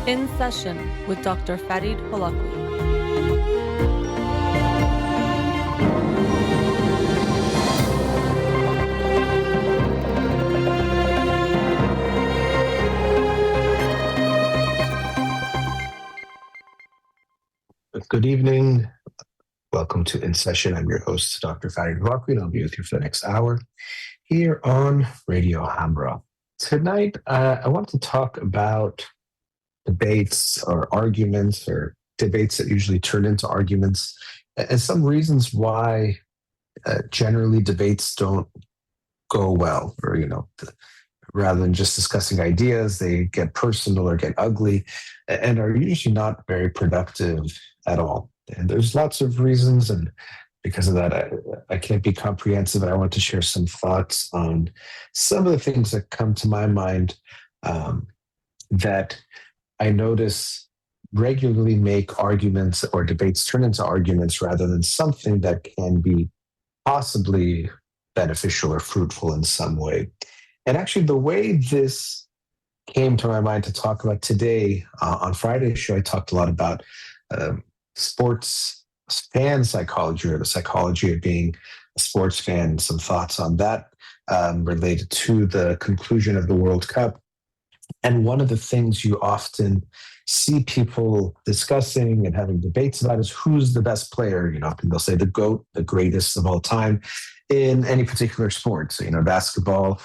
In Session with Dr. Farid Holakouee. Good evening. Welcome to In Session. I'm your host, Dr. Farid Holakouee, and I'll be with you for the next hour here on Radio Hamra. Tonight, I want to talk about debates or arguments or debates that usually turn into arguments and some reasons why generally debates don't go well, or, rather than just discussing ideas, they get personal or get ugly and are usually not very productive at all. And there's lots of reasons, and because of that, I can't be comprehensive. And I want to share some thoughts on some of the things that come to my mind that I notice regularly make arguments or debates turn into arguments rather than something that can be possibly beneficial or fruitful in some way. And actually, the way this came to my mind to talk about today, on Friday's show, I talked a lot about sports fan psychology, or the psychology of being a sports fan, some thoughts on that related to the conclusion of the World Cup. And one of the things you often see people discussing and having debates about is who's the best player. Often they'll say the GOAT, the greatest of all time in any particular sport. So, basketball,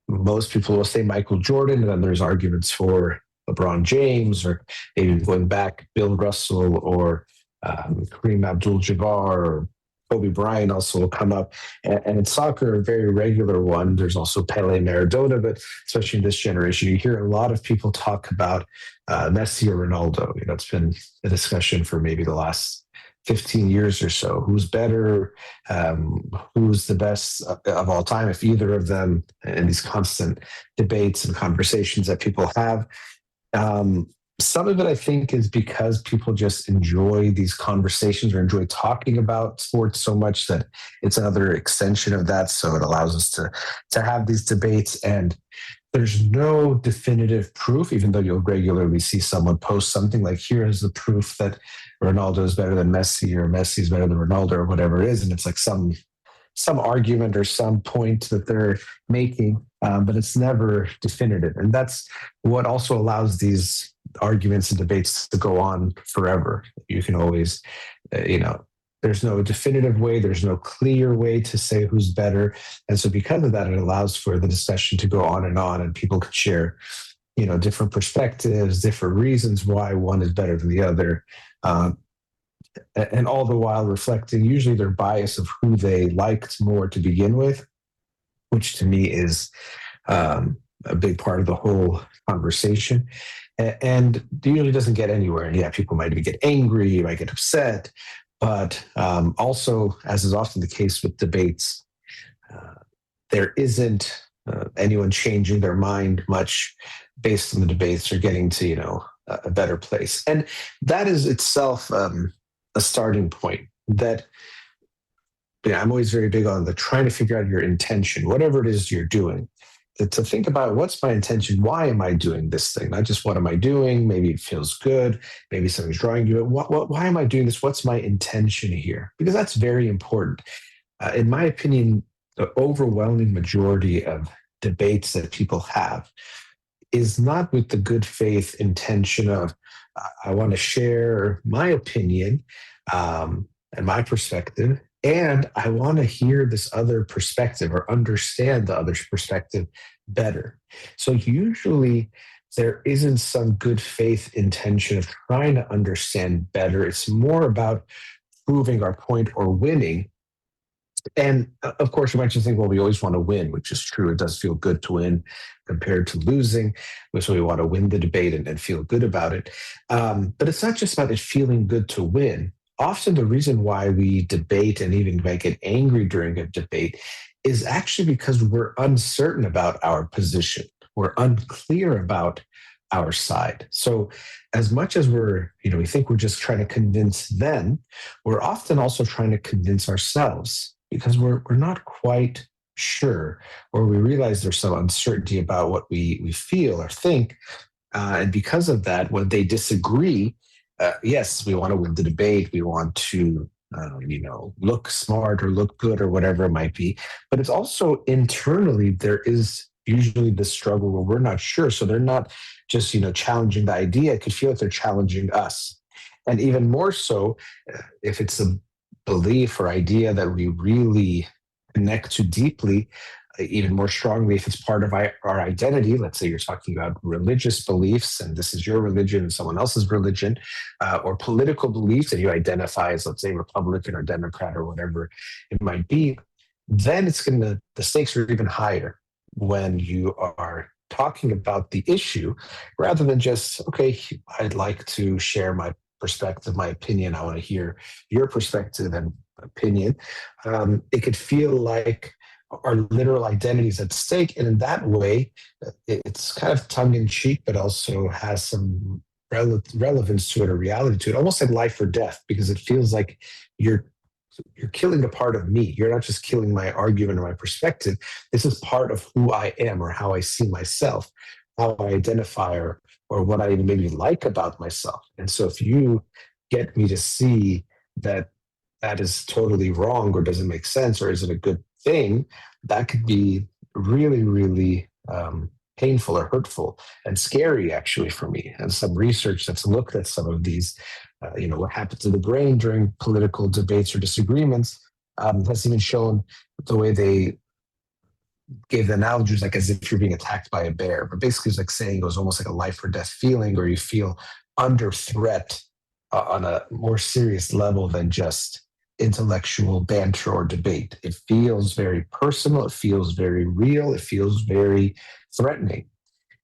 most people will say Michael Jordan, and then there's arguments for LeBron James, or maybe going back, Bill Russell, or Kareem Abdul-Jabbar, or Kobe Bryant also will come up. And in soccer, a very regular one, there's also Pele, Maradona, but especially in this generation, you hear a lot of people talk about Messi or Ronaldo. It's been a discussion for maybe the last 15 years or so. Who's better? Who's the best of all time? If either of them, and these constant debates and conversations that people have. Some of it, I think, is because people just enjoy these conversations or enjoy talking about sports so much that it's another extension of that. So it allows us to have these debates, and there's no definitive proof, even though you'll regularly see someone post something like, here is the proof that Ronaldo is better than Messi, or Messi is better than Ronaldo, or whatever it is. And it's like some argument or some point that they're making, but it's never definitive. And that's what also allows these arguments and debates to go on forever. You can always, there's no definitive way, there's no clear way to say who's better. And so because of that, it allows for the discussion to go on, and people could share, different perspectives, different reasons why one is better than the other. And all the while reflecting usually their bias of who they liked more to begin with, which to me is a big part of the whole conversation. And it usually doesn't get anywhere. And yeah, people might even get angry, you might get upset, but also, as is often the case with debates, there isn't anyone changing their mind much based on the debates or getting to, a better place. And that is itself a starting point that, I'm always very big on trying to figure out your intention, whatever it is you're doing. To think about, what's my intention? Why am I doing this thing? Not just what am I doing? Maybe it feels good. Maybe something's drawing you. Why am I doing this? What's my intention here? Because that's very important. In my opinion, the overwhelming majority of debates that people have is not with the good faith intention of, I want to share my opinion and my perspective, and I want to hear this other perspective or understand the other's perspective better. So usually there isn't some good faith intention of trying to understand better. It's more about proving our point or winning. And of course, you might just think, well, we always want to win, which is true. It does feel good to win compared to losing. So we want to win the debate and feel good about it. But it's not just about it feeling good to win. Often the reason why we debate and even might get angry during a debate is actually because we're uncertain about our position. We're unclear about our side. So as much as we think we're just trying to convince them, we're often also trying to convince ourselves, because we're not quite sure, or we realize there's some uncertainty about what we feel or think. And because of that, when they disagree, yes, we want to win the debate. We want to, look smart or look good or whatever it might be. But it's also internally, there is usually the struggle where we're not sure. So they're not just, challenging the idea. It could feel like they're challenging us. And even more so, if it's a belief or idea that we really connect to deeply, even more strongly if it's part of our identity. Let's say you're talking about religious beliefs and this is your religion and someone else's religion, or political beliefs and you identify as, let's say, Republican or Democrat or whatever it might be, then the stakes are even higher when you are talking about the issue rather than just, okay, I'd like to share my perspective, my opinion. I want to hear your perspective and opinion. It could feel like our literal identities at stake. And in that way, it's kind of tongue in cheek, but also has some relevance to it or reality to it, almost like life or death, because it feels like you're killing a part of me. You're not just killing my argument or my perspective. This is part of who I am or how I see myself, how I identify or what I maybe like about myself. And so if you get me to see that that is totally wrong or doesn't make sense or isn't a good thing, that could be really, really painful or hurtful and scary, actually, for me. And some research that's looked at some of these, what happens to the brain during political debates or disagreements, has even shown the way they gave the analogies like as if you're being attacked by a bear. But basically, it's like saying it was almost like a life or death feeling, or you feel under threat on a more serious level than just intellectual banter or debate. It feels very personal. It feels very real. It feels very threatening.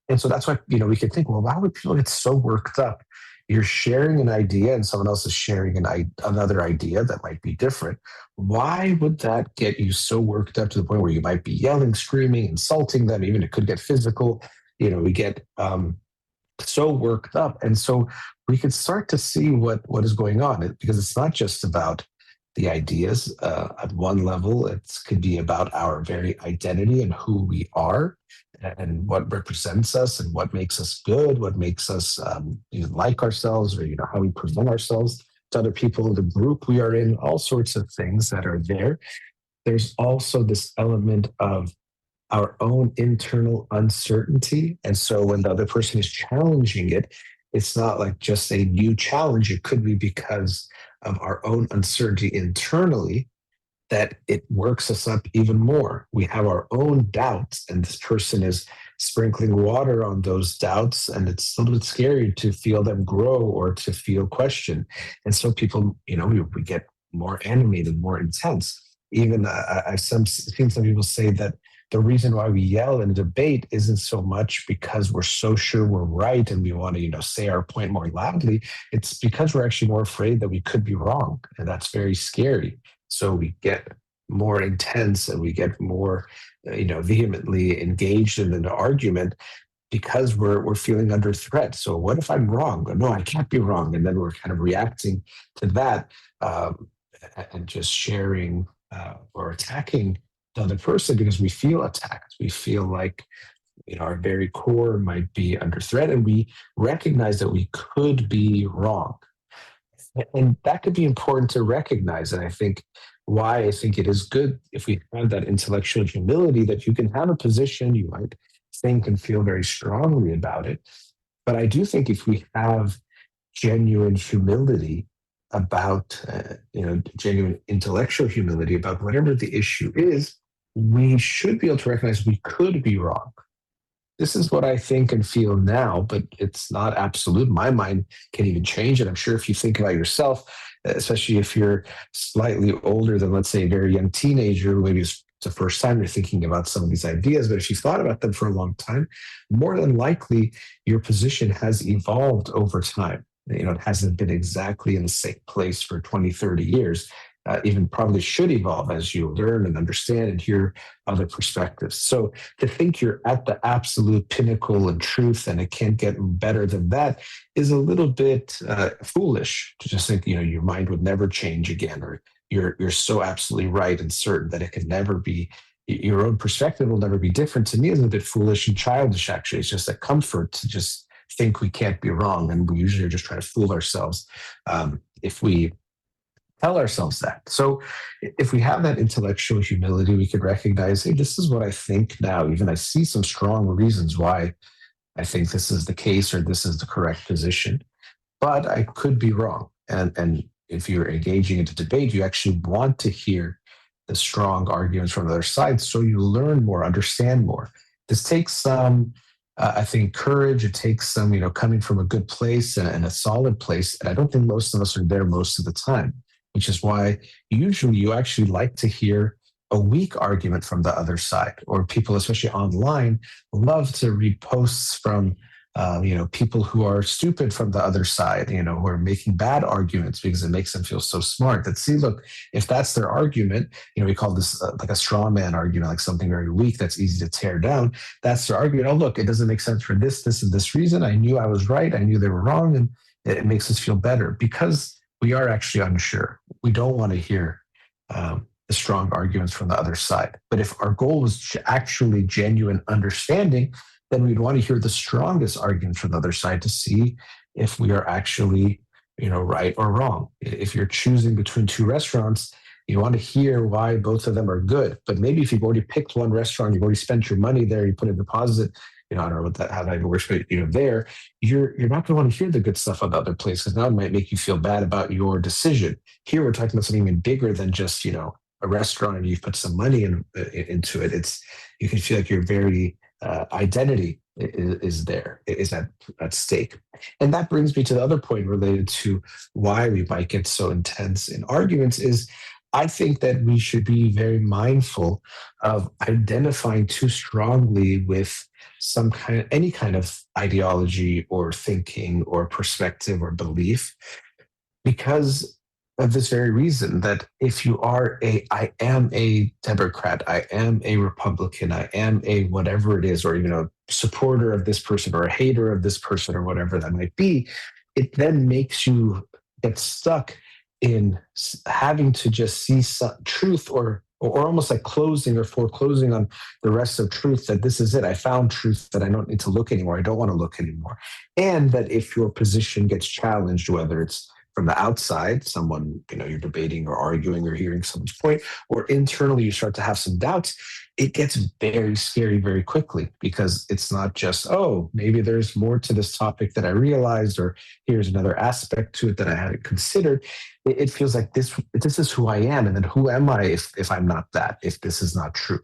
And so that's why, we could think, well, why would people get so worked up? You're sharing an idea and someone else is sharing another idea that might be different. Why would that get you so worked up to the point where you might be yelling, screaming, insulting them? Even it could get physical. We get so worked up. And so we could start to see what is going on, because it's not just about the ideas. At one level, it could be about our very identity and who we are and what represents us and what makes us good, what makes us like ourselves, or how we present ourselves to other people, the group we are in, all sorts of things that are there. There's also this element of our own internal uncertainty. And so when the other person is challenging it, it's not like just a new challenge. It could be because of our own uncertainty internally that it works us up even more. We have our own doubts, and this person is sprinkling water on those doubts, and it's a little bit scary to feel them grow or to feel questioned. And so people, we get more animated, more intense. Even I've seen some people say that the reason why we yell in a debate isn't so much because we're so sure we're right and we want to, say our point more loudly. It's because we're actually more afraid that we could be wrong. And that's very scary. So we get more intense and we get more, vehemently engaged in an argument because we're feeling under threat. So what if I'm wrong? No, I can't be wrong. And then we're kind of reacting to that and just sharing or attacking the other person because we feel attacked. We feel like our very core might be under threat, and we recognize that we could be wrong. And that could be important to recognize. And I think why I think it is good if we have that intellectual humility, that you can have a position, you might think and feel very strongly about it. But I do think if we have genuine humility about, genuine intellectual humility about whatever the issue is, we should be able to recognize we could be wrong. This is what I think and feel now, but it's not absolute. My mind can even change. And I'm sure if you think about yourself, especially if you're slightly older than, let's say, a very young teenager, maybe it's the first time you're thinking about some of these ideas, but if you've thought about them for a long time, more than likely your position has evolved over time. It hasn't been exactly in the same place for 20, 30 years. Even probably should evolve as you learn and understand and hear other perspectives. So to think you're at the absolute pinnacle and truth and it can't get better than that is a little bit foolish to just think, your mind would never change again, or you're so absolutely right and certain that it can never be, your own perspective will never be different. To me, is a bit foolish and childish, actually. It's just a comfort to just think we can't be wrong, and we usually are just trying to fool ourselves if we tell ourselves that. So if we have that intellectual humility, we can recognize, hey, this is what I think now. Even I see some strong reasons why I think this is the case or this is the correct position, but I could be wrong. And if you're engaging into debate, you actually want to hear the strong arguments from the other side so you learn more, understand more. This takes some, I think, courage. It takes some, coming from a good place and a solid place. And I don't think most of us are there most of the time, which is why usually you actually like to hear a weak argument from the other side, or people, especially online, love to read posts from people who are stupid from the other side, who are making bad arguments because it makes them feel so smart. That, see, look, if that's their argument, we call this like a straw man argument, like something very weak that's easy to tear down. That's their argument. Oh, look, it doesn't make sense for this, and this reason. I knew I was right. I knew they were wrong, and it makes us feel better because we are actually unsure. We don't want to hear the strong arguments from the other side. But if our goal was actually genuine understanding, then we'd want to hear the strongest arguments from the other side to see if we are actually, right or wrong. If you're choosing between two restaurants, you want to hear why both of them are good. But maybe if you've already picked one restaurant, you've already spent your money there, you put a deposit, I don't know how that works, but there, you're not going to want to hear the good stuff about the other place because now it might make you feel bad about your decision. Here we're talking about something even bigger than just, a restaurant and you've put some money into it. You can feel like your very identity is at stake. And that brings me to the other point related to why we might get so intense in arguments is I think that we should be very mindful of identifying too strongly with any kind of ideology or thinking or perspective or belief, because of this very reason that if you are I am a Democrat, I am a Republican, I am a whatever it is, or even a supporter of this person or a hater of this person or whatever that might be, it then makes you get stuck in having to just see some truth or almost like closing or foreclosing on the rest of truth, that this is it. I found truth, that I don't need to look anymore. I don't want to look anymore. And that if your position gets challenged, whether it's from the outside, someone, you're debating or arguing or hearing someone's point, or internally you start to have some doubts, it gets very scary very quickly because it's not just, oh, maybe there's more to this topic that I realized, or here's another aspect to it that I hadn't considered. It feels like this is who I am. And then who am I if I'm not that, if this is not true?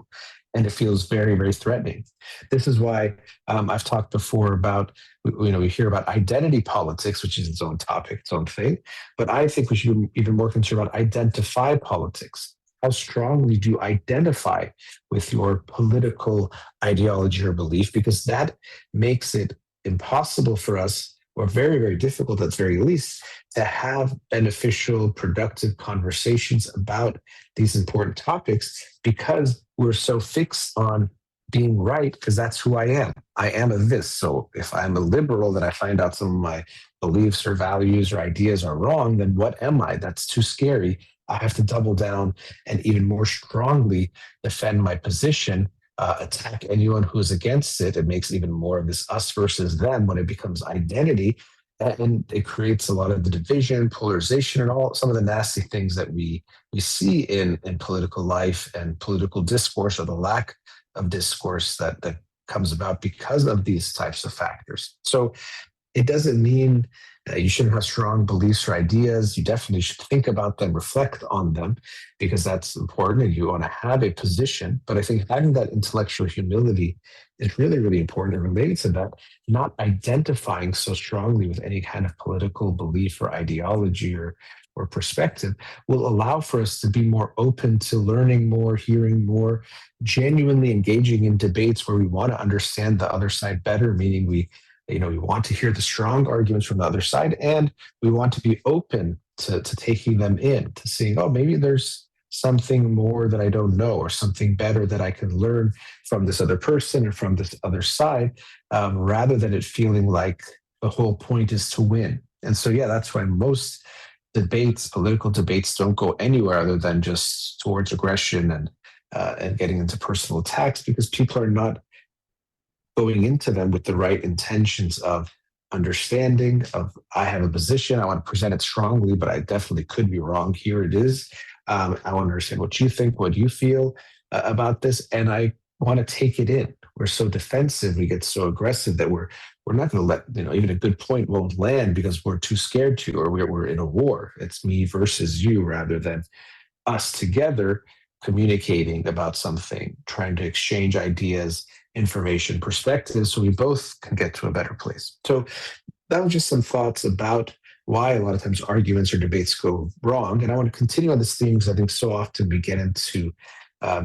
And it feels very, very threatening. This is why I've talked before about, we hear about identity politics, which is its own topic, its own thing. But I think we should be even more concerned about identify politics. How strongly do you identify with your political ideology or belief? Because that makes it impossible for us, or very, very difficult at the very least, to have beneficial, productive conversations about these important topics because we're so fixed on being right, because that's who I am. I am a this. So if I'm a liberal, that I find out some of my beliefs or values or ideas are wrong, then what am I? That's too scary. I have to double down and even more strongly defend my position, attack anyone who is against it. It makes even more of this us versus them when it becomes identity. And it creates a lot of the division, polarization, and all some of the nasty things that we see in political life and political discourse, or the lack of discourse that comes about because of these types of factors. So it doesn't mean you shouldn't have strong beliefs or ideas. You definitely should think about them, reflect on them, because that's important and you want to have a position. But I think having that intellectual humility is really, really important, and related to that, not identifying so strongly with any kind of political belief or ideology or perspective will allow for us to be more open to learning more, hearing more, genuinely engaging in debates where we want to understand the other side better, meaning we want to hear the strong arguments from the other side, and we want to be open to taking them in, to seeing, oh, maybe there's something more that I don't know, or something better that I can learn from this other person or from this other side, rather than it feeling like the whole point is to win. And so, yeah, that's why most debates, political debates, don't go anywhere other than just towards aggression and getting into personal attacks, because people are not going into them with the right intentions of understanding of I have a position. I want to present it strongly, but I definitely could be wrong. Here it is. I want to understand what you think, what you feel about this, and I want to take it in. We're so defensive, we get so aggressive that we're not going to let even a good point won't land because we're too scared to, or we're in a war. It's me versus you rather than us together communicating about something, trying to exchange ideas, information, perspectives, so we both can get to a better place. So that was just some thoughts about why a lot of times arguments or debates go wrong. And I want to continue on this theme because I think so often we get into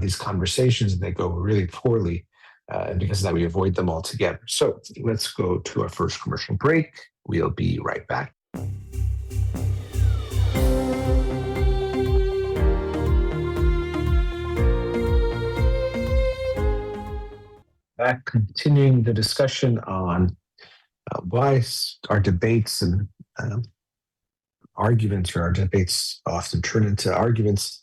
these conversations and they go really poorly. And because of that, we avoid them altogether. So let's go to our first commercial break. We'll be right back. Back, continuing the discussion on why our debates and arguments, or our debates often turn into arguments.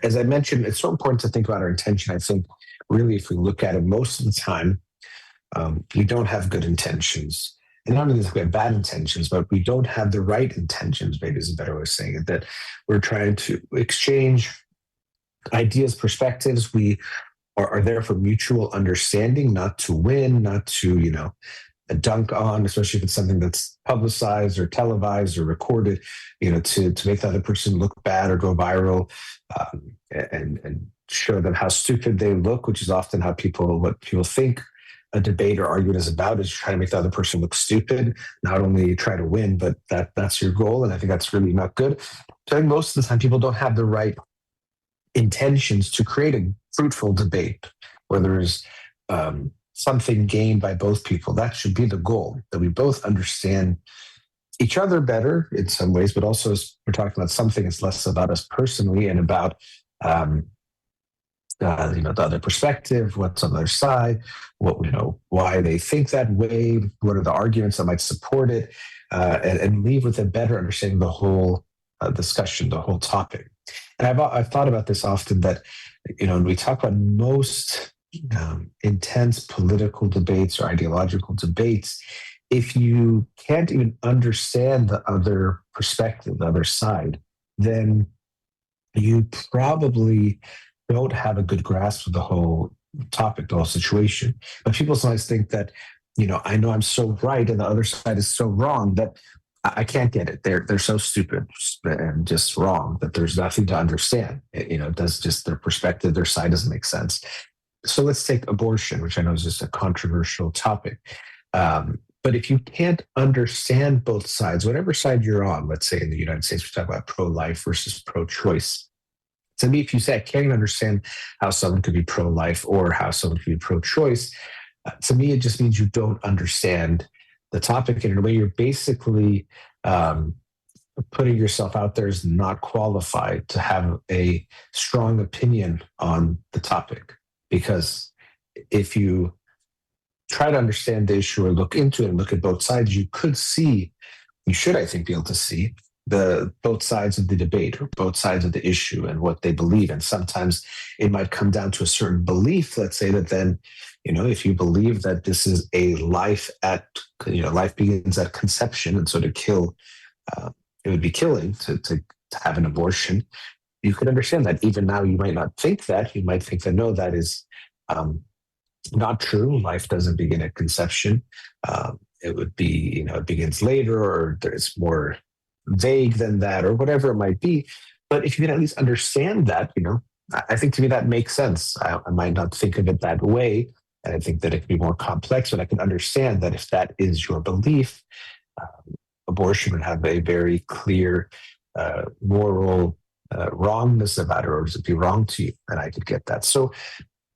As I mentioned, it's so important to think about our intention. I think really, if we look at it, most of the time, we don't have good intentions. And not only do we have bad intentions, but we don't have the right intentions, maybe is a better way of saying it, that we're trying to exchange ideas, perspectives. We are there for mutual understanding, not to win, not to, dunk on, especially if it's something that's publicized or televised or recorded, to make the other person look bad or go viral, and show them how stupid they look, which is often what people think a debate or argument is about, is trying to make the other person look stupid, not only try to win, but that's your goal. And I think that's really not good. So I think most of the time people don't have the right intentions to create a fruitful debate where there's something gained by both people. That should be the goal, that we both understand each other better in some ways, but also as we're talking about something, it's less about us personally and about the other perspective, what's on their side, why they think that way, what are the arguments that might support it, and leave with a better understanding of the whole discussion, the whole topic. And I've thought about this often, that when we talk about most intense political debates or ideological debates, if you can't even understand the other perspective, the other side, then you probably don't have a good grasp of the whole topic, the whole situation. But people sometimes think that, I know I'm so right and the other side is so wrong that I can't get it. They're so stupid and just wrong that there's nothing to understand. It does, just their perspective, their side doesn't make sense. So let's take abortion, which I know is just a controversial topic. But if you can't understand both sides, whatever side you're on, let's say in the United States, we talk about pro-life versus pro-choice. To me, if you say I can't even understand how someone could be pro-life or how someone could be pro-choice, to me, it just means you don't understand the topic. And in a way, you're basically putting yourself out there as not qualified to have a strong opinion on the topic. Because if you try to understand the issue or look into it and look at both sides, you should, I think, be able to see both sides of the debate or both sides of the issue and what they believe. And sometimes it might come down to a certain belief. Let's say that then, if you believe that this is a life begins at conception, and so to kill, it would be killing to have an abortion. You could understand that. Even now, you might not think that. You might think that, no, that is not true. Life doesn't begin at conception. It would be, it begins later, or there's more vague than that, or whatever it might be. But if you can at least understand that, I think to me that makes sense. I might not think of it that way, and I think that it can be more complex, but I can understand that if that is your belief, abortion would have a very clear moral wrongness about it, or does it be wrong to you? And I could get that. So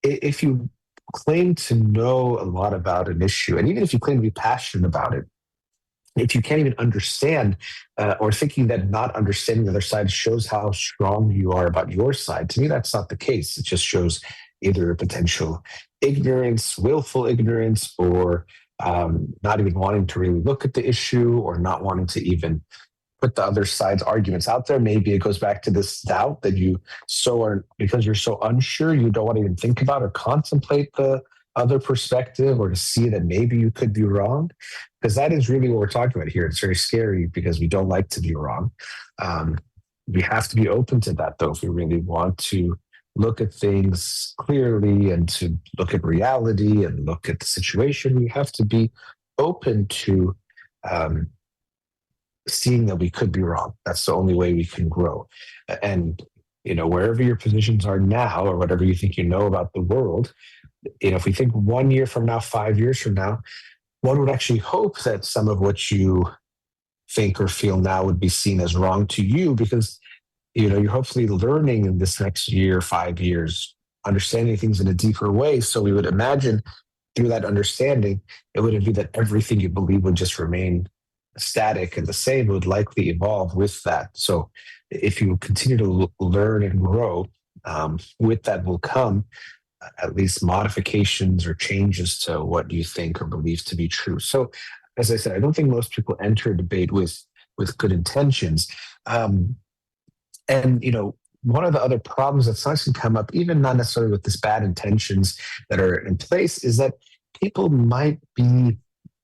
if you claim to know a lot about an issue, and even if you claim to be passionate about it, if you can't even understand, or thinking that not understanding the other side shows how strong you are about your side, to me, that's not the case. It just shows either potential ignorance, willful ignorance, or not even wanting to really look at the issue, or not wanting to even put the other side's arguments out there. Maybe it goes back to this doubt that because you're so unsure, you don't want to even think about or contemplate the other perspective or to see that maybe you could be wrong, because that is really what we're talking about here. It's very scary because we don't like to be wrong. Um, we have to be open to that, though, if we really want to look at things clearly and to look at reality and look at the situation. We have to be open to um, seeing that we could be wrong. That's the only way we can grow. And wherever your positions are now, or whatever you think you know about the world, if we think 1 year from now, 5 years from now, one would actually hope that some of what you think or feel now would be seen as wrong to you, because you're hopefully learning in this next year, 5 years, understanding things in a deeper way. So we would imagine through that understanding, it wouldn't be that everything you believe would just remain static and the same. It would likely evolve with that. So if you continue to learn and grow, with that will come at least modifications or changes to what you think or believe to be true. So, as I said, I don't think most people enter a debate with good intentions. And one of the other problems that sometimes can come up, even not necessarily with this bad intentions that are in place, is that people might be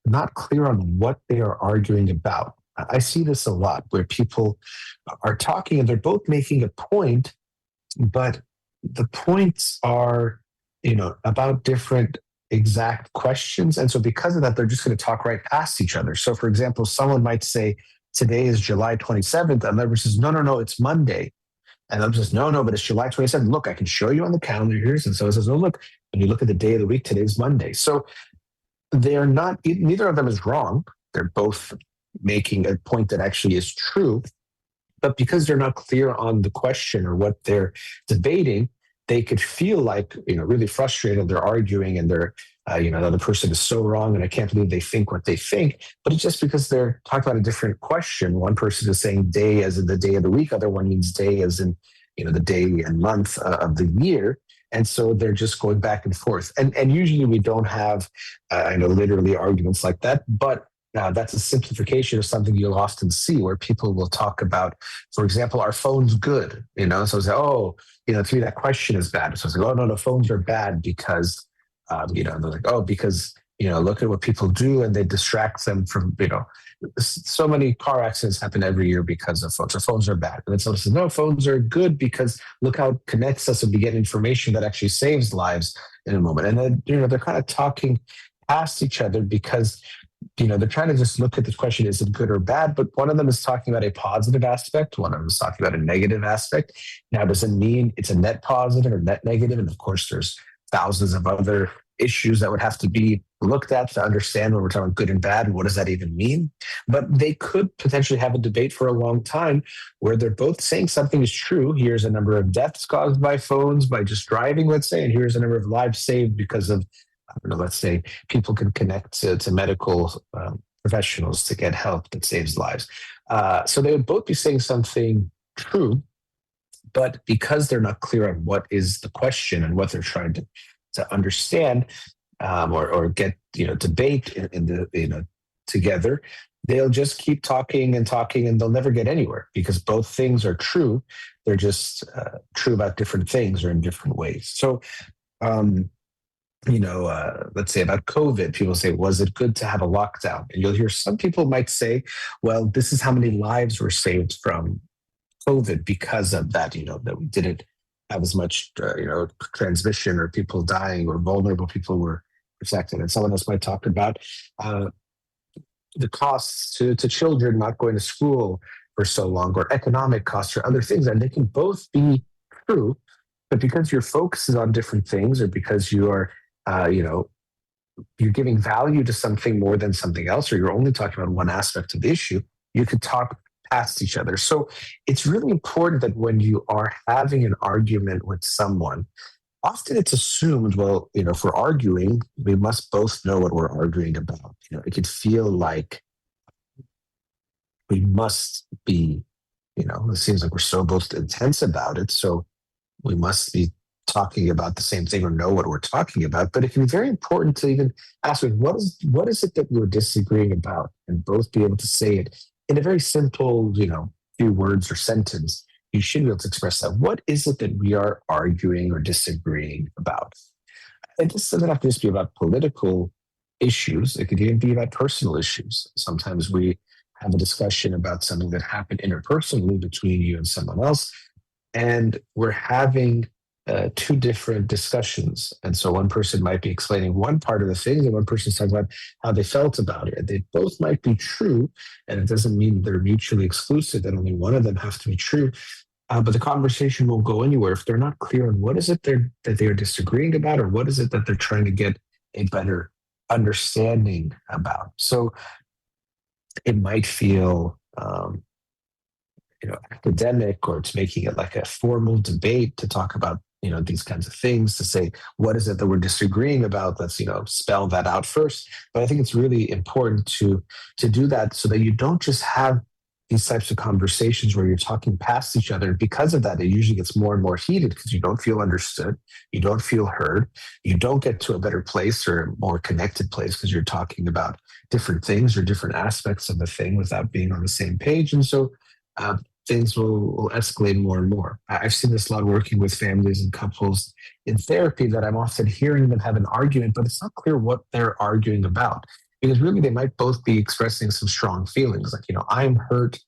not clear on what they are arguing about. I see this a lot where people are talking and they're both making a point, but the points are, about different exact questions. And so because of that, they're just going to talk right past each other. So for example, someone might say, today is July 27th. And the other says, no, it's Monday. And I'm just, no, but it's July 27th. Look, I can show you on the calendar here. And so it says, oh, look, when you look at the day of the week, today's Monday. So they're not, neither of them is wrong. They're both making a point that actually is true. But because they're not clear on the question or what they're debating, they could feel like, really frustrated. They're arguing and they're, the other person is so wrong and I can't believe they think what they think. But it's just because they're talking about a different question. One person is saying day as in the day of the week. Other one means day as in, the day and month of the year. And so they're just going back and forth. And usually we don't have, literally arguments like that. But that's a simplification of something you'll often see where people will talk about, for example, are phones good? So say, to me, that question is bad. So it's like, oh, no, phones are bad because, they're like, oh, because, look at what people do and they distract them from, so many car accidents happen every year because of phones. So phones are bad. And then someone says, no, phones are good because look how it connects us and we get information that actually saves lives in a moment. And then, they're kind of talking past each other because they're trying to just look at this question, is it good or bad? But one of them is talking about a positive aspect. One of them is talking about a negative aspect. Now, does it mean it's a net positive or net negative? And of course, there's thousands of other issues that would have to be looked at to understand when we're talking good and bad. And what does that even mean? But they could potentially have a debate for a long time where they're both saying something is true. Here's a number of deaths caused by phones, by just driving, let's say, and here's a number of lives saved because of, let's say people can connect to medical professionals to get help that saves lives. So they would both be saying something true, but because they're not clear on what is the question and what they're trying to understand or get, debate in the, together, they'll just keep talking and talking and they'll never get anywhere because both things are true. They're just true about different things or in different ways. So, let's say about COVID, people say, was it good to have a lockdown? And you'll hear some people might say, well, this is how many lives were saved from COVID because of that, that we didn't have as much, transmission or people dying or vulnerable people were protected. And someone else might talk about the costs to children not going to school for so long or economic costs or other things. And they can both be true, but because your focus is on different things or because you are you're giving value to something more than something else, or you're only talking about one aspect of the issue, you could talk past each other. So it's really important that when you are having an argument with someone, often it's assumed, well, if we're arguing, we must both know what we're arguing about. It could feel like we must be, it seems like we're so both intense about it. So we must be talking about the same thing or know what we're talking about. But it can be very important to even ask, what is it that we're disagreeing about, and both be able to say it in a very simple, few words or sentence. You should be able to express that. What is it that we are arguing or disagreeing about? It doesn't have to just be about political issues. It could even be about personal issues. Sometimes we have a discussion about something that happened interpersonally between you and someone else, and we're having two different discussions. And so one person might be explaining one part of the thing, and one person's talking about how they felt about it. They both might be true, and it doesn't mean they're mutually exclusive, that only one of them has to be true. But the conversation won't go anywhere if they're not clear on what is it that they're disagreeing about, or what is it that they're trying to get a better understanding about. So it might feel academic, or it's making it like a formal debate to talk about these kinds of things, to say what is it that we're disagreeing about. Let's spell that out first. But I think it's really important to do that, so that you don't just have these types of conversations where you're talking past each other. Because of that, it usually gets more and more heated, because you don't feel understood, you don't feel heard, you don't get to a better place or a more connected place, because you're talking about different things or different aspects of the thing without being on the same page. And so things will escalate more and more. I've seen this a lot working with families and couples in therapy, that I'm often hearing them have an argument, but it's not clear what they're arguing about. Because really, they might both be expressing some strong feelings, like, I'm hurt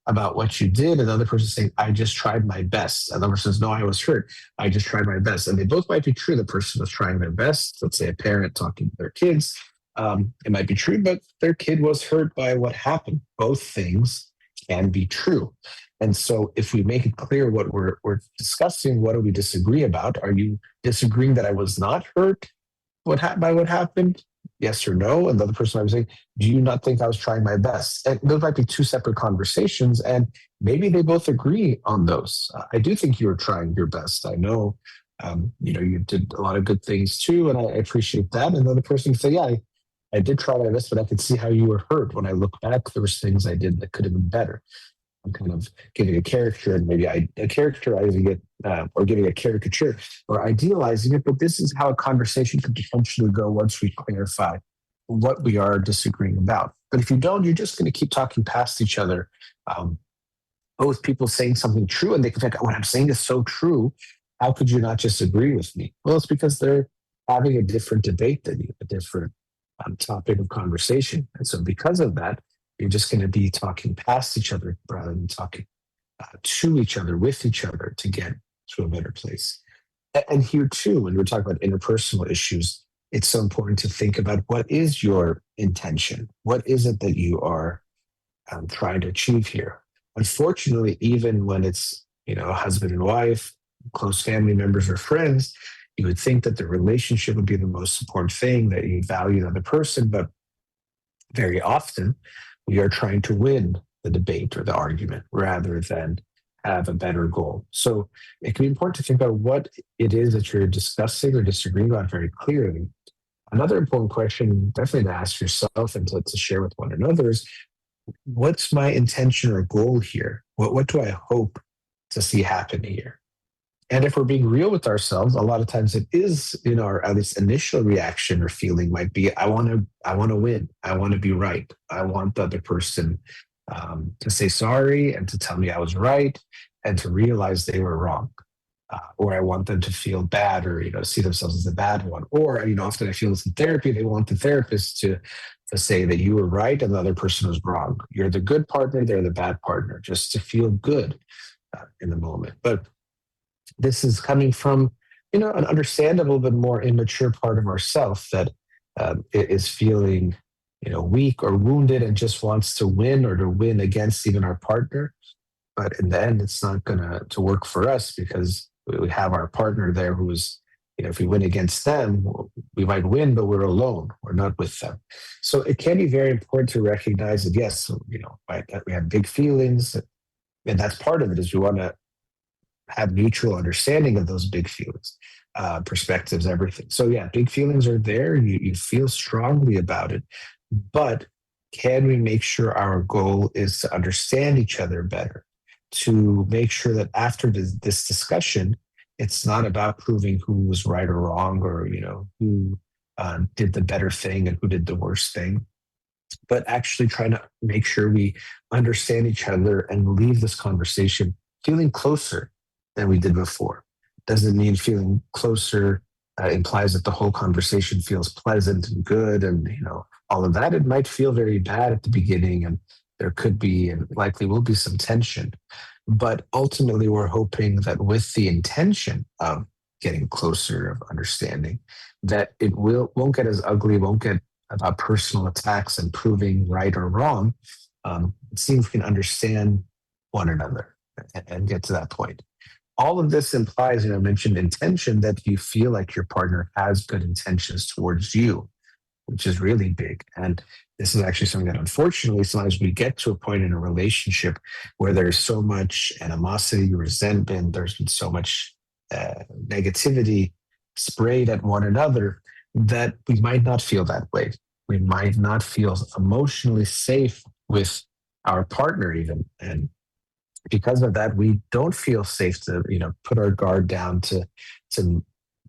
about what you did. And the other person saying, I just tried my best. And the other person says, no, I was hurt. I just tried my best. And they both might be true. The person was trying their best. Let's say a parent talking to their kids. It might be true, but their kid was hurt by what happened. Both things can be true. And so if we make it clear what we're discussing, what do we disagree about? Are you disagreeing that I was not hurt by what happened? Yes or no? And the other person might be saying, do you not think I was trying my best? And those might be two separate conversations, and maybe they both agree on those. I do think you were trying your best. I know, you did a lot of good things too, and I appreciate that. And the other person can say, yeah, I did try my best, but I could see how you were hurt. When I look back, there was things I did that could have been better. I'm kind of giving a character, and maybe characterizing it, or giving a caricature, or idealizing it. But this is how a conversation could potentially go once we clarify what we are disagreeing about. But if you don't, you're just going to keep talking past each other. Both people saying something true, and they can think, what I'm saying is so true. How could you not just agree with me? Well, it's because they're having a different debate than you, a different topic of conversation. And so because of that, you're just going to be talking past each other rather than talking to each other, with each other, to get to a better place. And here too, when we're talking about interpersonal issues, it's so important to think about, what is your intention? What is it that you are trying to achieve here? Unfortunately, even when it's a husband and wife, close family members or friends, you would think that the relationship would be the most important thing, that you value the other person. But very often, we are trying to win the debate or the argument rather than have a better goal. So it can be important to think about what it is that you're discussing or disagreeing about very clearly. Another important question, definitely to ask yourself and to share with one another, is, what's my intention or goal here? What do I hope to see happen here? And if we're being real with ourselves, a lot of times it is, our at least initial reaction or feeling might be, I want to win. I want to be right. I want the other person to say sorry and to tell me I was right, and to realize they were wrong. Or I want them to feel bad, or see themselves as the bad one. Or often I feel this in therapy, they want the therapist to say that you were right and the other person was wrong. You're the good partner, they're the bad partner, just to feel good in the moment. But this is coming from an understandable but more immature part of ourself that is feeling weak or wounded, and just wants to win, or to win against even our partner. But in the end, it's not going to work for us, because we have our partner there who is, if we win against them, we might win, but we're alone. We're not with them. So it can be very important to recognize that, yes, we have big feelings, and that's part of it, is we want to have mutual understanding of those big feelings, perspectives, everything. So yeah, big feelings are there. You feel strongly about it, but can we make sure our goal is to understand each other better, to make sure that after this discussion, it's not about proving who was right or wrong, or who did the better thing and who did the worst thing, but actually trying to make sure we understand each other and leave this conversation feeling closer than we did before. Doesn't mean feeling closer implies that the whole conversation feels pleasant and good and, all of that. It might feel very bad at the beginning, and there could be and likely will be some tension. But ultimately, we're hoping that with the intention of getting closer, of understanding, that it won't get as ugly, won't get about personal attacks and proving right or wrong. Seeing if we can understand one another and get to that point. All of this implies, I mentioned intention, that you feel like your partner has good intentions towards you, which is really big. And this is actually something that unfortunately sometimes we get to a point in a relationship where there's so much animosity, resentment, there's been so much negativity sprayed at one another that we might not feel that way. We might not feel emotionally safe with our partner even. And because of that, we don't feel safe to, put our guard down to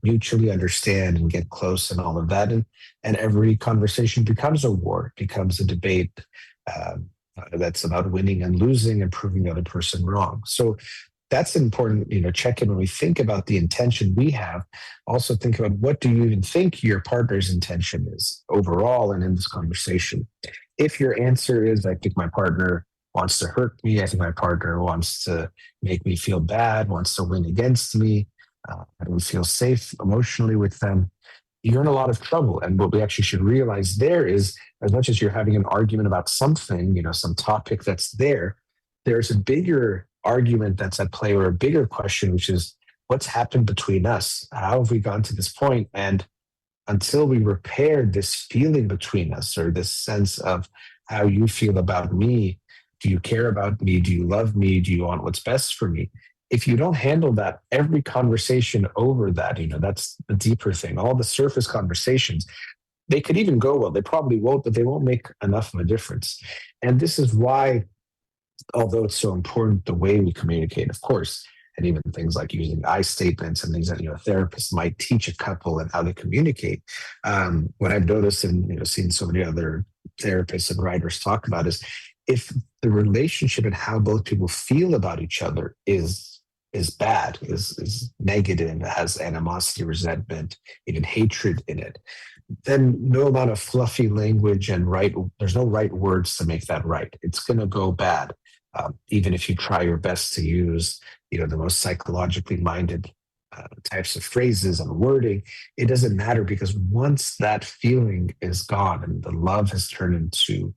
mutually understand and get close and all of that. And every conversation becomes a war, becomes a debate that's about winning and losing and proving the other person wrong. So that's important, check in when we think about the intention we have. Also think about, what do you even think your partner's intention is overall and in this conversation? If your answer is, I think my partner wants to hurt me, I think my partner wants to make me feel bad, wants to win against me, I don't feel safe emotionally with them, you're in a lot of trouble. And what we actually should realize there is, as much as you're having an argument about something, some topic that's there, there's a bigger argument that's at play, or a bigger question, which is, what's happened between us? How have we gone to this point? And until we repair this feeling between us, or this sense of how you feel about me, do you care about me? Do you love me? Do you want what's best for me? If you don't handle that, every conversation over that, that's the deeper thing. All the surface conversations, they could even go well. They probably won't, but they won't make enough of a difference. And this is why, although it's so important the way we communicate, of course, and even things like using I statements and things that a therapist might teach a couple and how they communicate. What I've noticed and seen so many other therapists and writers talk about is, if the relationship and how both people feel about each other is bad, is negative, has animosity, resentment, even hatred in it, then no amount of fluffy language and there's no right words to make that right. It's going to go bad. Even if you try your best to use, the most psychologically minded types of phrases and wording, it doesn't matter, because once that feeling is gone and the love has turned into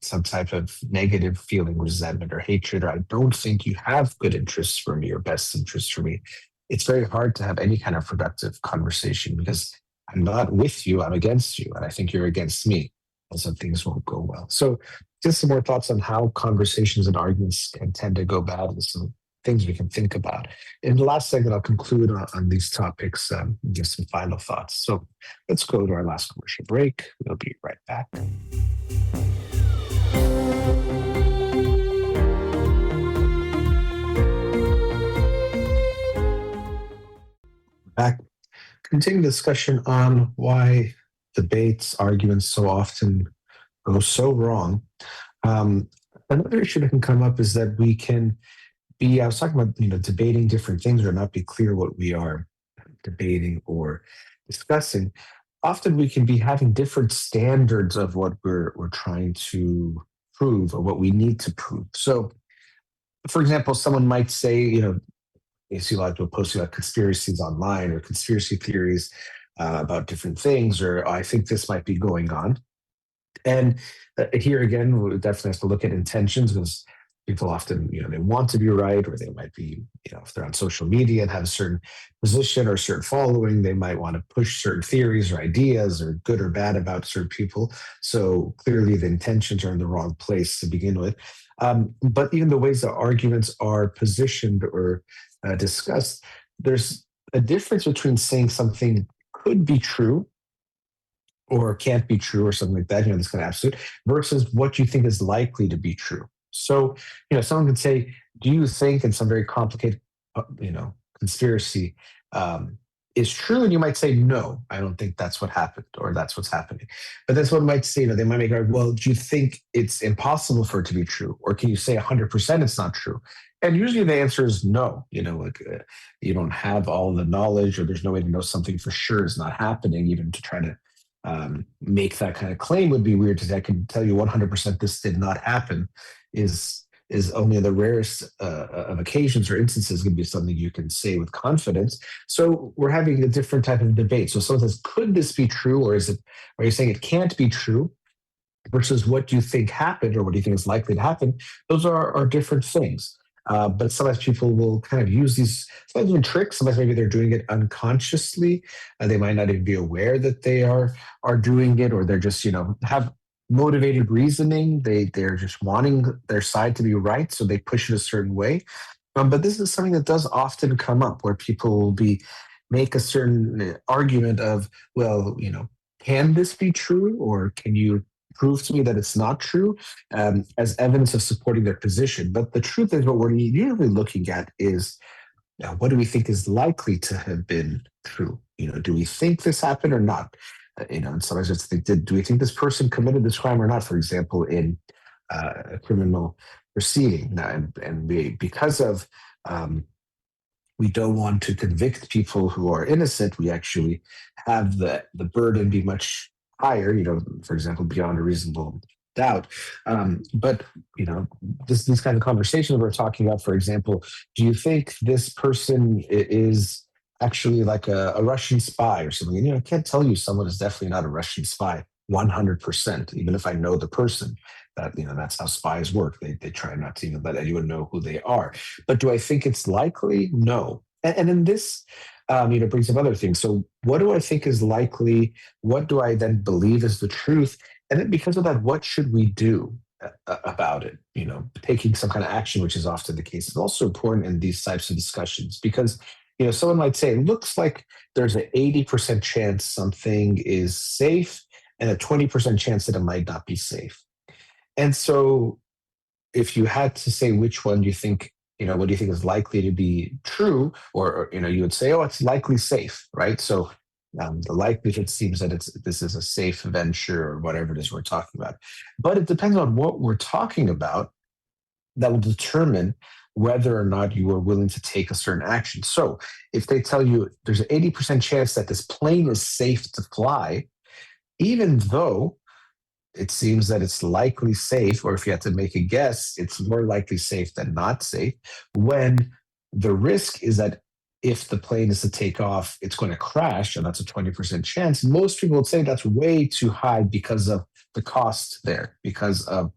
some type of negative feeling, resentment or hatred, or I don't think you have good interests for me or best interests for me, it's very hard to have any kind of productive conversation, because I'm not with you, I'm against you, and I think you're against me. And so things won't go well. So just some more thoughts on how conversations and arguments can tend to go bad, and some things we can think about. In the last segment, I'll conclude on these topics and give some final thoughts. So let's go to our last commercial break. We'll be right back. Back. Continue discussion on why debates, arguments so often go so wrong. Another issue that can come up is that we can I was talking about, debating different things or not be clear what we are debating or discussing. Often we can be having different standards of what we're trying to prove or what we need to prove. So, for example, someone might say, you see a lot of people posting about conspiracies online or conspiracy theories about different things, or I think this might be going on. And here again, we definitely have to look at intentions, because people often, they want to be right, or they might be, if they're on social media and have a certain position or a certain following, they might want to push certain theories or ideas, or good or bad about certain people. So clearly the intentions are in the wrong place to begin with. But even the ways that arguments are positioned or discussed, there's a difference between saying something could be true or can't be true or something like that, this kind of absolute, versus what you think is likely to be true. So, someone could say, do you think, in some very complicated, conspiracy, is true, and you might say, no, I don't think that's what happened, or that's what's happening. But that's what might say, they might make argument, well, do you think it's impossible for it to be true? Or can you say 100% it's not true? And usually the answer is no. You don't have all the knowledge, or there's no way to know something for sure is not happening. Even to try to make that kind of claim would be weird, because I can tell you 100% this did not happen is only in the rarest of occasions or instances going to be something you can say with confidence. So we're having a different type of debate. So someone says, could this be true, or is it? Are you saying it can't be true? Versus what do you think happened, or what do you think is likely to happen? Those are different things. But sometimes people will kind of use these, sometimes even tricks. Sometimes maybe they're doing it unconsciously. They might not even be aware that they are doing it, or they're just have motivated reasoning. They're just wanting their side to be right, so they push it a certain way. But this is something that does often come up, where people will make a certain argument of, well, can this be true, or can you prove to me that it's not true, as evidence of supporting their position. But the truth is, what we're usually looking at is, what do we think is likely to have been true? Do we think this happened or not? And sometimes it's do we think this person committed this crime or not? For example, in a criminal proceeding, because of we don't want to convict people who are innocent, we actually have the burden be much higher, for example, beyond a reasonable doubt. But this kind of conversation we're talking about, for example, do you think this person is actually like a Russian spy or something? And I can't tell you someone is definitely not a Russian spy 100%, even if I know the person. That's how spies work. They try not to even let anyone know who they are. But do I think it's likely? No. And in this, brings up other things. So what do I think is likely? What do I then believe is the truth? And then because of that, what should we do about it? Taking some kind of action, which is often the case, is also important in these types of discussions, because someone might say, it looks like there's an 80% chance something is safe and a 20% chance that it might not be safe. And so if you had to say which one do you think, what do you think is likely to be true? Or you would say, oh, it's likely safe, right? So the likelihood seems that this is a safe venture, or whatever it is we're talking about. But it depends on what we're talking about that will determine whether or not you are willing to take a certain action. So if they tell you there's an 80% chance that this plane is safe to fly, even though it seems that it's likely safe, or if you had to make a guess, it's more likely safe than not safe, when the risk is that if the plane is to take off, it's going to crash, and that's a 20% chance. Most people would say that's way too high because of the cost there, because of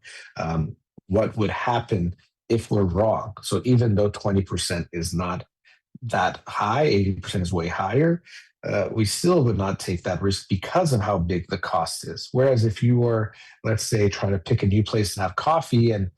what would happen if we're wrong. So even though 20% is not that high, 80% is way higher, we still would not take that risk because of how big the cost is. Whereas if you were, let's say, trying to pick a new place to have coffee, and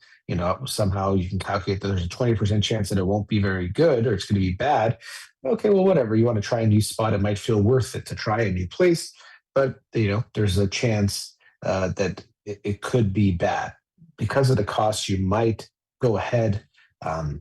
somehow you can calculate that there's a 20% chance that it won't be very good, or it's going to be bad. Okay, well, whatever. You want to try a new spot, it might feel worth it to try a new place, but there's a chance that it could be bad. Because of the cost, you might go ahead and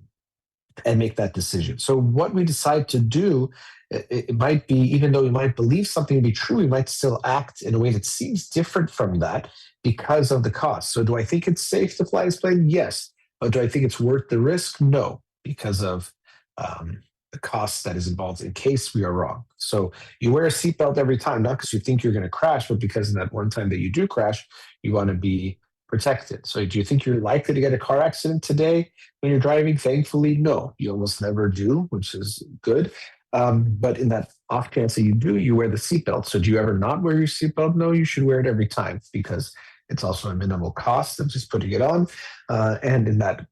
make that decision. So what we decide to do, it might be, even though we might believe something to be true, we might still act in a way that seems different from that because of the cost. So do I think it's safe to fly this plane? Yes. But do I think it's worth the risk? No, because of the cost that is involved in case we are wrong. So you wear a seatbelt every time, not because you think you're going to crash, but because in that one time that you do crash, you want to be protected. So do you think you're likely to get a car accident today when you're driving? Thankfully, no. You almost never do, which is good. But in that off chance that you do, you wear the seatbelt. So do you ever not wear your seatbelt? No, you should wear it every time, because it's also a minimal cost of just putting it on. And in that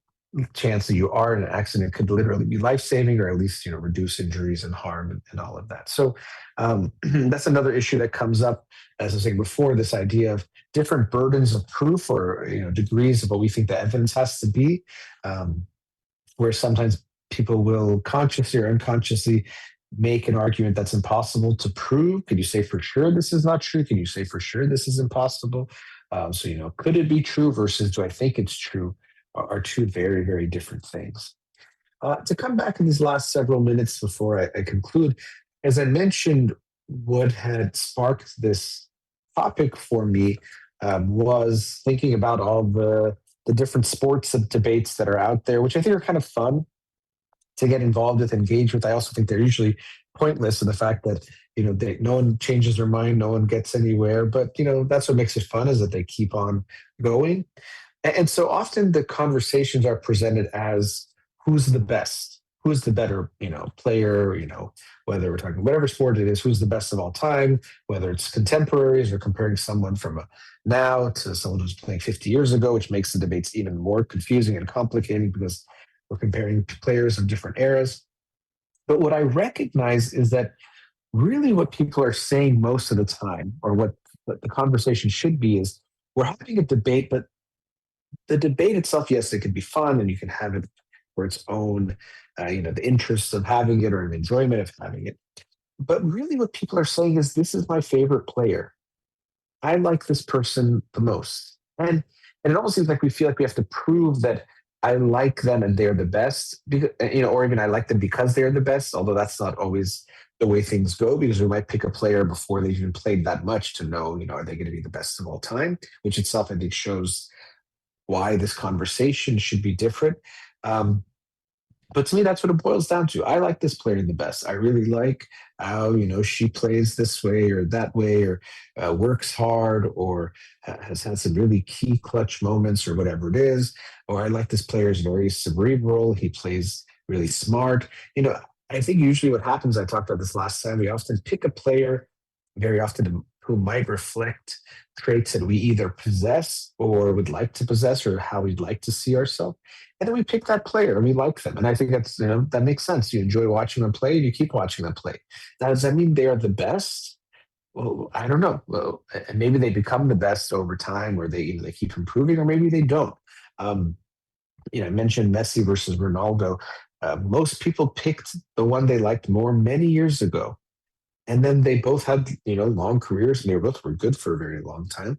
chance that you are in an accident, it could literally be life-saving, or at least reduce injuries and harm and all of that. So that's another issue that comes up, as I was saying before, this idea of different burdens of proof, or degrees of what we think the evidence has to be, where sometimes people will consciously or unconsciously make an argument that's impossible to prove. Can you say for sure this is not true? Can you say for sure this is impossible? So could it be true versus do I think it's true, are two very, very different things. To come back in these last several minutes before I conclude, as I mentioned, what had sparked this topic for me was thinking about all the different sports and debates that are out there, which I think are kind of fun to get involved with, engage with. I also think they're usually pointless in the fact that no one changes their mind, no one gets anywhere. But that's what makes it fun is that they keep on going. And so often the conversations are presented as who's the best, who's the better, player, whether we're talking whatever sport it is, who's the best of all time, whether it's contemporaries or comparing someone from now to someone who's playing 50 years ago, which makes the debates even more confusing and complicated because we're comparing players of different eras. But what I recognize is that really what people are saying most of the time, or what the conversation should be, is we're having a debate, but the debate itself, yes, it can be fun and you can have it for its own, the interest of having it or an enjoyment of having it. But really, what people are saying is, this is my favorite player. I like this person the most. And it almost seems like we feel like we have to prove that I like them and they're the best, because, or even I like them because they're the best, although that's not always the way things go, because we might pick a player before they've even played that much to know, are they going to be the best of all time, which itself I think shows why this conversation should be different. Um, but to me, that's what it boils down to. I like this player the best. I really like how she plays this way or that way, or works hard, or has had some really key clutch moments, or whatever it is. Or I like this player is very cerebral. He plays really smart. I think usually what happens. I talked about this last time. We often pick a player very often who might reflect traits that we either possess or would like to possess, or how we'd like to see ourselves. And then we pick that player and we like them. And I think that makes sense. You enjoy watching them play and you keep watching them play. Now, does that mean they are the best? Well, I don't know. Well, and maybe they become the best over time, or they keep improving, or maybe they don't. Um, I mentioned Messi versus Ronaldo. Most people picked the one they liked more many years ago, and then they both had long careers, and they both were good for a very long time.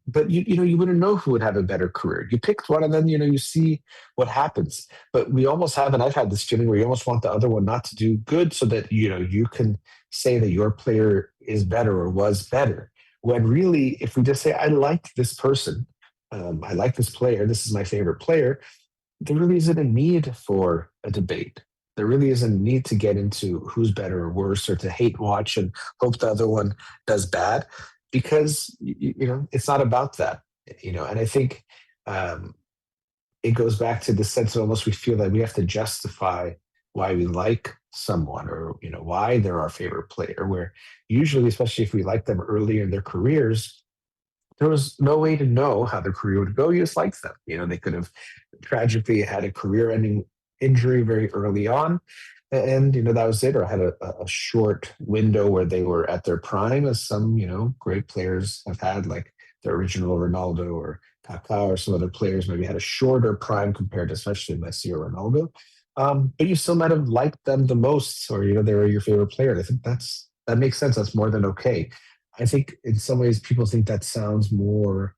But you wouldn't know who would have a better career. You picked one, and then you see what happens. But we almost have, and I've had this feeling where you almost want the other one not to do good, so that you can say that your player is better or was better. When really, if we just say, I like this person, I like this player, this is my favorite player, there really isn't a need for a debate. There really isn't a need to get into who's better or worse, or to hate watch and hope the other one does bad, because it's not about that. And I think it goes back to the sense of almost we feel that we have to justify why we like someone, or why they're our favorite player. Where usually, especially if we like them early in their careers, there was no way to know how their career would go. You just liked them. They could have tragically had a career-ending injury very early on, and that was it, or had a short window where they were at their prime, as some great players have had, like the original Ronaldo or Kaká, or some other players maybe had a shorter prime compared to especially Messi or Ronaldo. But you still might have liked them the most, or they were your favorite player. And I think that makes sense. That's more than okay. I think in some ways people think that sounds more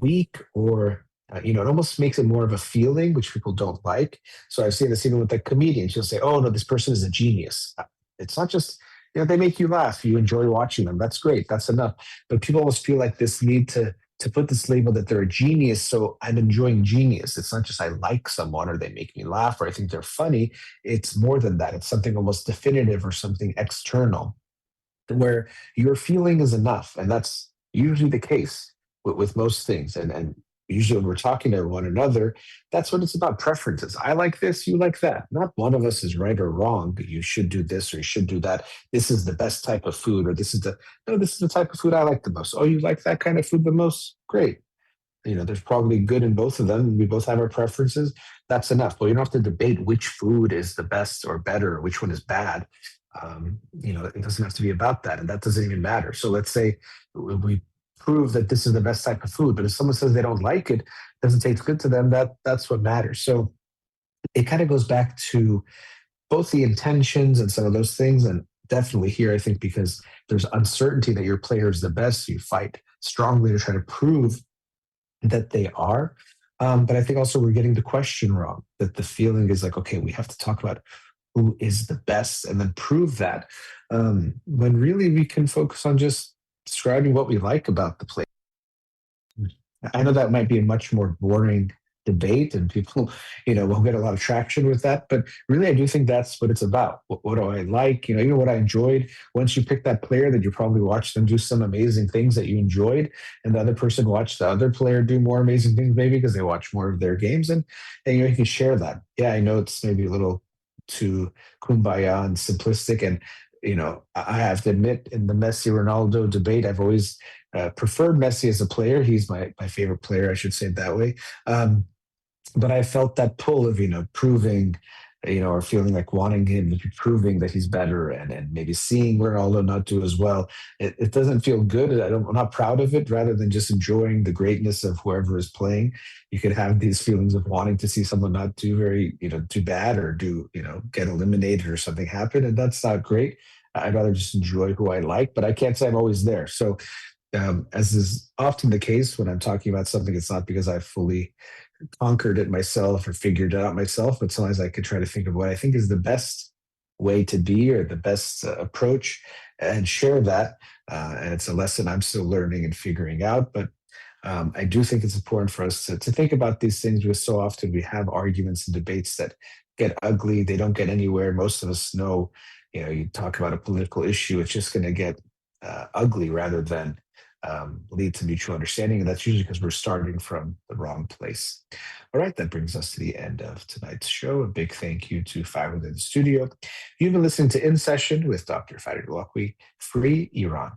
weak, or it almost makes it more of a feeling, which people don't like. So I've seen this even with the comedians. You'll say, "Oh no, this person is a genius." It's not just they make you laugh, you enjoy watching them. That's great. That's enough. But people almost feel like this need to put this label that they're a genius. So I'm enjoying genius. It's not just I like someone, or they make me laugh, or I think they're funny. It's more than that. It's something almost definitive, or something external, where your feeling is enough. And that's usually the case with most things. And usually when we're talking to one another, that's what it's about: preferences. I like this, you like that. Not one of us is right or wrong, but you should do this or you should do that. This is the best type of food, or this is the type of food I like the most. Oh, you like that kind of food the most? Great. There's probably good in both of them. We both have our preferences. That's enough. But you don't have to debate which food is the best or better, or which one is bad. It doesn't have to be about that, and that doesn't even matter. So let's say we prove that this is the best type of food, but if someone says they don't like it, doesn't taste good to them, that's what matters. So it kind of goes back to both the intentions and some of those things, and definitely here, I think because there's uncertainty that your player is the best, you fight strongly to try to prove that they are. But I think also we're getting the question wrong. That the feeling is like, okay, we have to talk about who is the best and then prove that, when really we can focus on just describing what we like about the play. I know that might be a much more boring debate, and people, won't get a lot of traction with that. But really, I do think that's what it's about. What do I like? Even what I enjoyed. Once you pick that player, that you probably watched them do some amazing things that you enjoyed, and the other person watched the other player do more amazing things, maybe because they watch more of their games, and you can share that. Yeah, I know it's maybe a little too kumbaya and simplistic, and I have to admit, in the Messi Ronaldo debate, I've always preferred Messi as a player. He's my favorite player, I should say it that way. Um, but I felt that pull of proving, or feeling like wanting him to be proving that he's better, and maybe seeing Ronaldo not do as well. It doesn't feel good. I'm not proud of it. Rather than just enjoying the greatness of whoever is playing, you could have these feelings of wanting to see someone not do very, too bad, or do, get eliminated or something happen, and that's not great. I'd rather just enjoy who I like, but I can't say I'm always there. So, as is often the case when I'm talking about something, it's not because I fully conquered it myself or figured it out myself, but sometimes I could try to think of what I think is the best way to be, or the best approach, and share that. And it's a lesson I'm still learning and figuring out. But I do think it's important for us to think about these things, because so often we have arguments and debates that get ugly. They don't get anywhere. Most of us know, you talk about a political issue, it's just going to get ugly rather than lead to mutual understanding. And that's usually because we're starting from the wrong place. All right, that brings us to the end of tonight's show. A big thank you to Farid in the studio. You've been listening to In Session with Dr. Farid Holakouee, Free Iran.